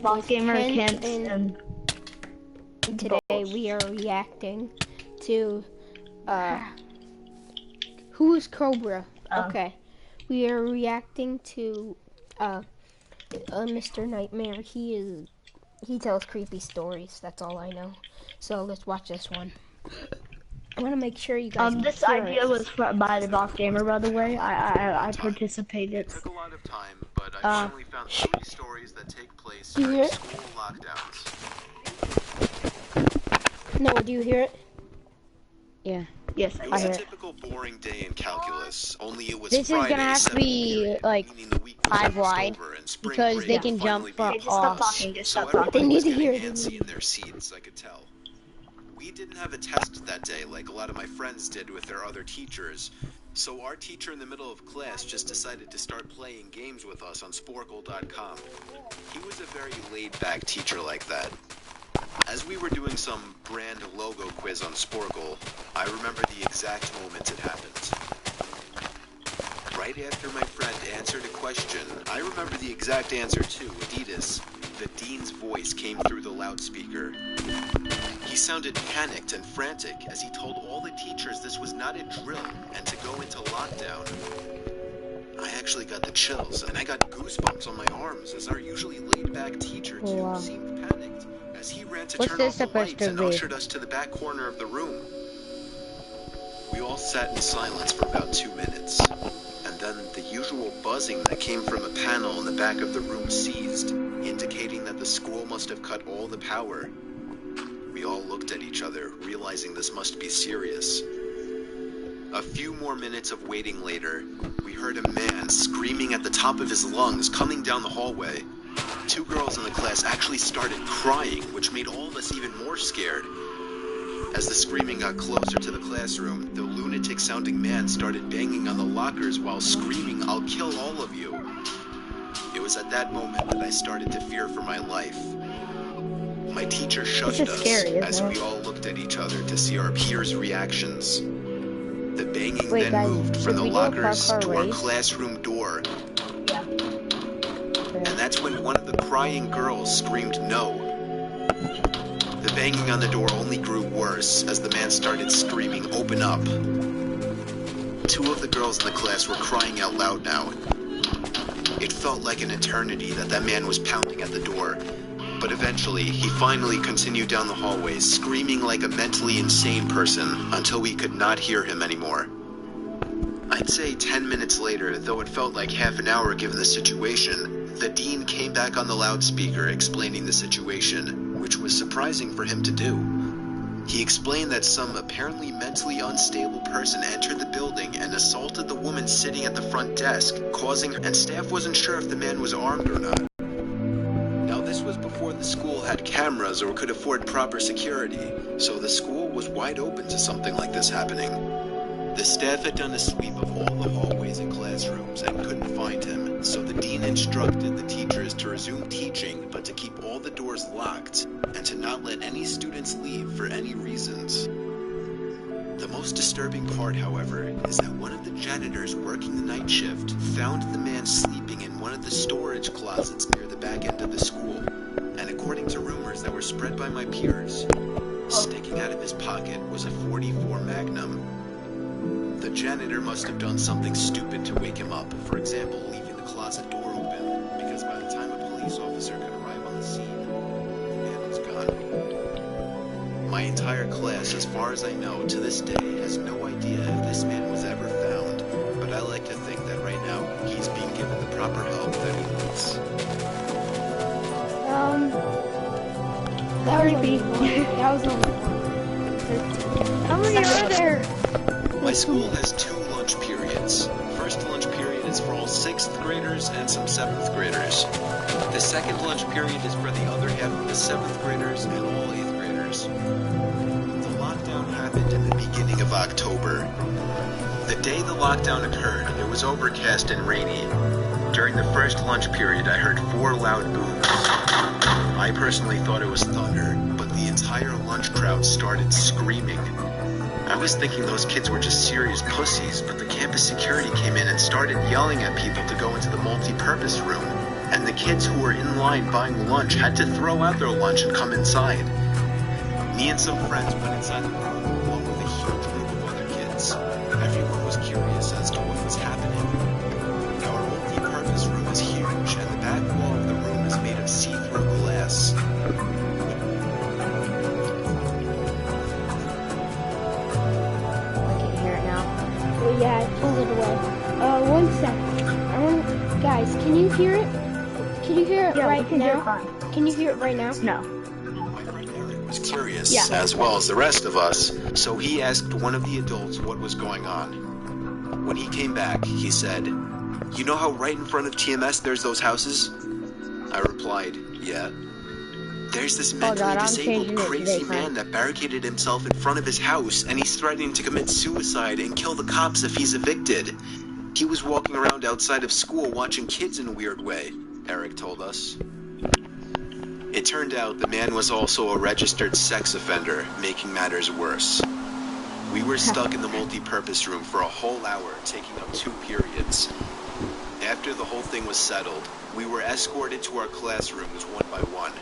Boss Gamer, Kent, Kent, and today we are reacting to who is Cobra? Okay, we are reacting to Mr. Nightmare. He tells creepy stories. That's all I know. So let's watch this one. I want to make sure you guys. This idea was by the Boss Gamer, by the way. I participated. It took a lot of time, but I finally found 3 stories that take place during hear it? school lockdowns. No, do you hear it? Yeah. Yes, It I was hear a it. typical boring day in calculus, only it was This is Friday, gonna have to be, like, 5 wide, because they can jump from just stop talking, just so stop talking. everyone was They need to getting hear it. antsy in their seats, I could tell. We didn't have a test that day like a lot of my friends did with their other teachers, so our teacher in the middle of class just decided to start playing games with us on Sporkle.com. He was a very laid-back teacher like that. As we were doing some brand logo quiz on Sporkle, I remember the exact moment it happened. Right after my friend answered a question, I remember the exact answer too, Adidas. The dean's voice came through the loudspeaker. He sounded panicked and frantic as he told all the teachers this was not a drill and to go into lockdown. I actually got the chills and I got goosebumps on my arms as our usually laid-back teacher too seemed panicked as he ran to turn off the lights and ushered us to the back corner of the room. We all sat in silence for about 2 minutes, and then the usual buzzing that came from a panel in the back of the room ceased, indicating that the school must have cut all the power. We all looked at each other, realizing this must be serious. A few more minutes of waiting later, we heard a man screaming at the top of his lungs coming down the hallway. 2 girls in the class actually started crying, which made all of us even more scared. As the screaming got closer to the classroom, the lunatic-sounding man started banging on the lockers while screaming, "I'll kill all of you." It was at that moment that I started to fear for my life. My teacher shushed us as we all looked at each other to see our peers' reactions. The banging then moved from the lockers to our classroom door. And that's when one of the crying girls screamed no. The banging on the door only grew worse as the man started screaming, "Open up." 2 of the girls in the class were crying out loud now. It felt like an eternity that man was pounding at the door. But eventually, he finally continued down the hallway, screaming like a mentally insane person until we could not hear him anymore. I'd say 10 minutes later, though it felt like half an hour given the situation, the dean came back on the loudspeaker explaining the situation, which was surprising for him to do. He explained that some apparently mentally unstable person entered the building and assaulted the woman sitting at the front desk, and staff wasn't sure if the man was armed or not. Now, this was before the school had cameras or could afford proper security, so the school was wide open to something like this happening. The staff had done a sweep of all the hallways and classrooms and couldn't find him, so the dean instructed the teachers to resume teaching, but to keep all the doors locked, and to not let any students leave for any reasons. The most disturbing part, however, is that one of the janitors working the night shift found the man sleeping in one of the storage closets near the back end of the school, and according to rumors that were spread by my peers, sticking out of his pocket was a .44 Magnum. The janitor must have done something stupid to wake him up, for example, leaving the closet door open, because by the time a police officer could arrive on the scene, the man was gone. My entire class, as far as I know, to this day, has no idea if this man was ever found, but I like to think that right now, he's being given the proper help that he needs. Creepy. That was How many are there? My school has 2 lunch periods. First lunch period is for all 6th graders and some 7th graders. The second lunch period is for the other half of the 7th graders and all 8th graders. The lockdown happened in the beginning of October. The day the lockdown occurred, it was overcast and rainy. During the first lunch period, I heard 4 loud booms. I personally thought it was thunder, but the entire lunch crowd started screaming. I was thinking those kids were just serious pussies, but the campus security came in and started yelling at people to go into the multi-purpose room, and the kids who were in line buying lunch had to throw out their lunch and come inside. Me and some friends went inside the room along with a huge group of other kids. Everyone was curious as to what was happening. Our multi-purpose room is huge, and the back wall of the room is made of see-through glass. I can hear it now. Oh, yeah, I pulled it away. 1 sec. Guys, can you hear it? Can you hear it right now? Can you hear it right now? No. My friend Eric was curious, Yeah. as well as the rest of us, so he asked one of the adults what was going on. When he came back, he said, "You know how right in front of TMS there's those houses?" I replied, "Yeah." "There's this mentally God, I'm disabled, changing it crazy today, man son. that barricaded himself in front of his house, and he's threatening to commit suicide and kill the cops if he's evicted. He was walking around outside of school watching kids in a weird way," Eric told us. It turned out the man was also a registered sex offender, making matters worse. We were stuck in the multi-purpose room for a whole hour, taking up 2 periods. After the whole thing was settled, we were escorted to our classrooms one by one.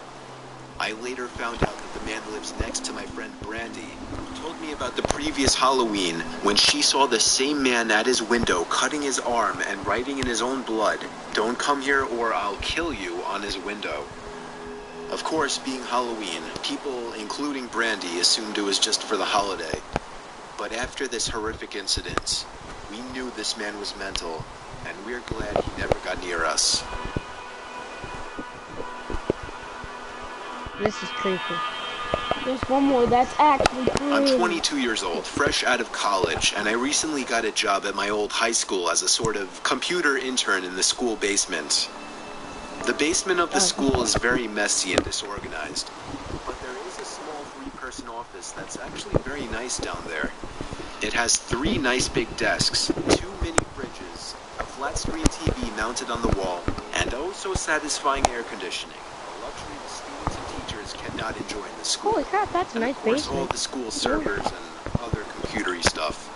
I later found out that the man lives next to my friend Brandy, who told me about the previous Halloween when she saw the same man at his window cutting his arm and writing in his own blood, "Don't come here or I'll kill you," on his window. Of course, being Halloween, people, including Brandy, assumed it was just for the holiday. But after this horrific incident, we knew this man was mental, and we're glad he never got near us. This is creepy. There's one more that's actually creepy. I'm 22 years old, fresh out of college, and I recently got a job at my old high school as a sort of computer intern in the school basement. The basement of the school is very messy and disorganized, but there is a small 3-person office that's actually very nice down there. It has 3 nice big desks, 2 mini fridges, a flat-screen TV mounted on the wall, and oh so satisfying air conditioning, a luxury the students and teachers cannot enjoy in the school. Holy crap, that's a And nice of course, all basement. the school servers and other computery stuff.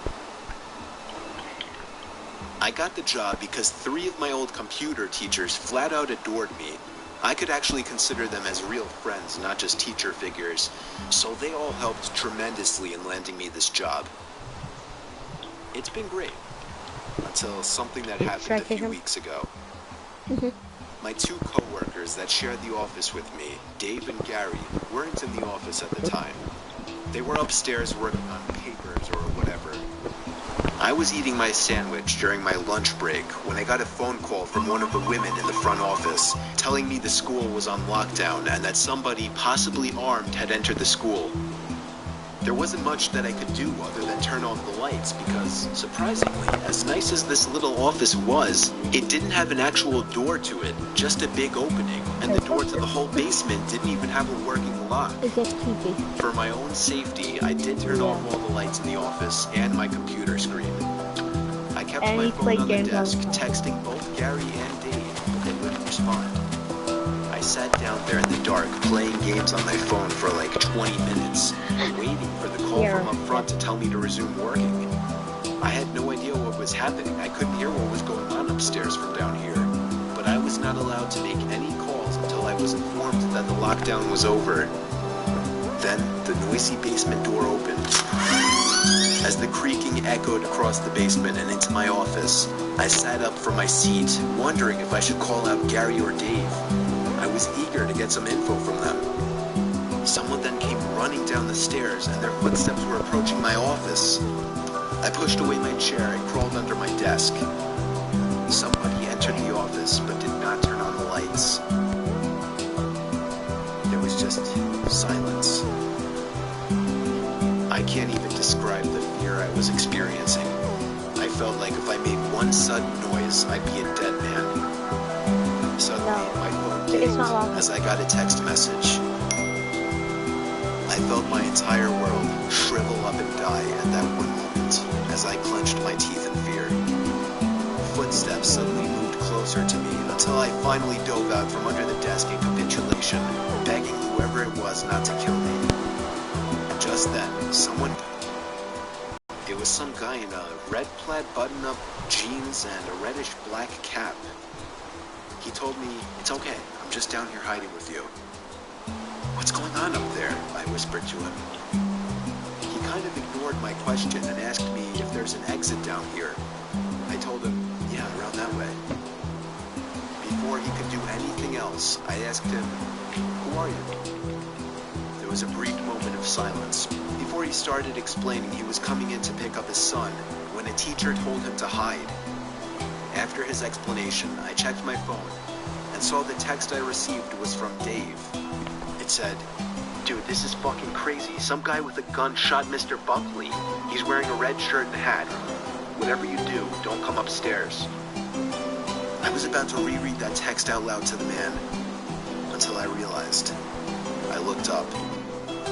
I got the job because 3 of my old computer teachers flat out adored me. I could actually consider them as real friends, not just teacher figures, so they all helped tremendously in landing me this job. It's been great, until something that Should I happened a take few him? weeks ago. Mm-hmm. My 2 co-workers that shared the office with me, Dave and Gary, weren't in the office at the time. They were upstairs working on papers or whatever. I was eating my sandwich during my lunch break when I got a phone call from one of the women in the front office telling me the school was on lockdown and that somebody, possibly armed, had entered the school. There wasn't much that I could do other than turn off the lights because, surprisingly, as nice as this little office was, it didn't have an actual door to it, just a big opening, and the door to the whole basement didn't even have a working lock. It gets creepy. For my own safety, I did turn off all the lights in the office and my computer screen. I kept And my you phone played on the games on desk, the phone. texting both Gary and Dave, but they wouldn't respond. I sat down there in the dark, playing games on my phone for like 20 minutes, waiting for the call Yeah. from up front to tell me to resume working. I had no idea what was happening. I couldn't hear what was going on upstairs from down here, but I was not allowed to make any calls until I was informed that the lockdown was over. Then the noisy basement door opened. As the creaking echoed across the basement and into my office, I sat up from my seat, wondering if I should call out Gary or Dave. I was eager to get some info from them. Someone then came running down the stairs, and their footsteps were approaching my office. I pushed away my chair and crawled under my desk. Somebody entered the office, but did not turn on the lights. There was just silence. I can't even describe the fear I was experiencing. I felt like if I made one sudden noise, I'd be a dead man. Suddenly, No, my phone it's dinged not long. as I got a text message. I felt my entire world shrivel up and die at that one moment as I clenched my teeth in fear. Footsteps suddenly moved closer to me until I finally dove out from under the desk in capitulation, begging whoever it was not to kill me. Just then, someone... It was some guy in a red plaid button-up jeans and a reddish-black cap. He told me, "It's okay, I'm just down here hiding with you." "What's going on up there?" I whispered to him. He kind of ignored my question and asked me if there's an exit down here. I told him, "Yeah, around that way." Before he could do anything else, I asked him, "Who are you?" There was a brief moment of silence. Before he started explaining, he was coming in to pick up his son when a teacher told him to hide. After his explanation, I checked my phone and saw the text I received was from Dave. It said, "Dude, this is fucking crazy. Some guy with a gun shot Mr. Buckley. He's wearing a red shirt and hat. Whatever you do, don't come upstairs." I was about to reread that text out loud to the man until I realized. I looked up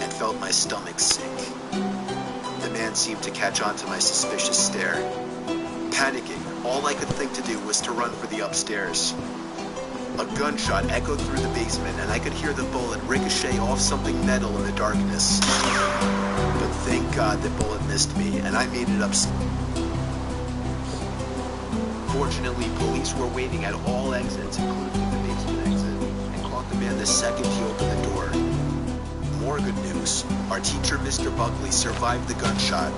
and felt my stomach sink. The man seemed to catch on to my suspicious stare. Panicking, all I could think to do was to run for the upstairs. A gunshot echoed through the basement, and I could hear the bullet ricochet off something metal in the darkness. But thank God the bullet missed me, and I made it upstairs. Fortunately, police were waiting at all exits, including the basement exit, and caught the man the second he opened the door. More good news, our teacher, Mr. Buckley, survived the gunshot.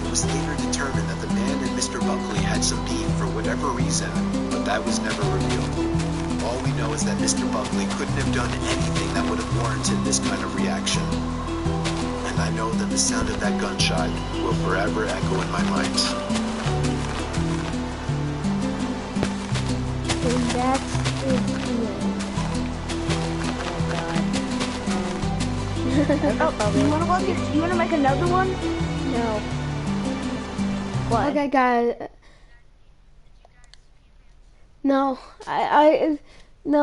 It was later determined that the man and Mr. Buckley had some beef for whatever reason, but that was never revealed. All we know is that Mr. Buckley couldn't have done anything that would have warranted this kind of reaction. And I know that the sound of that gunshot will forever echo in my mind. And that's it. Oh, you wanna make another one? No. What? Okay, guys. No, no.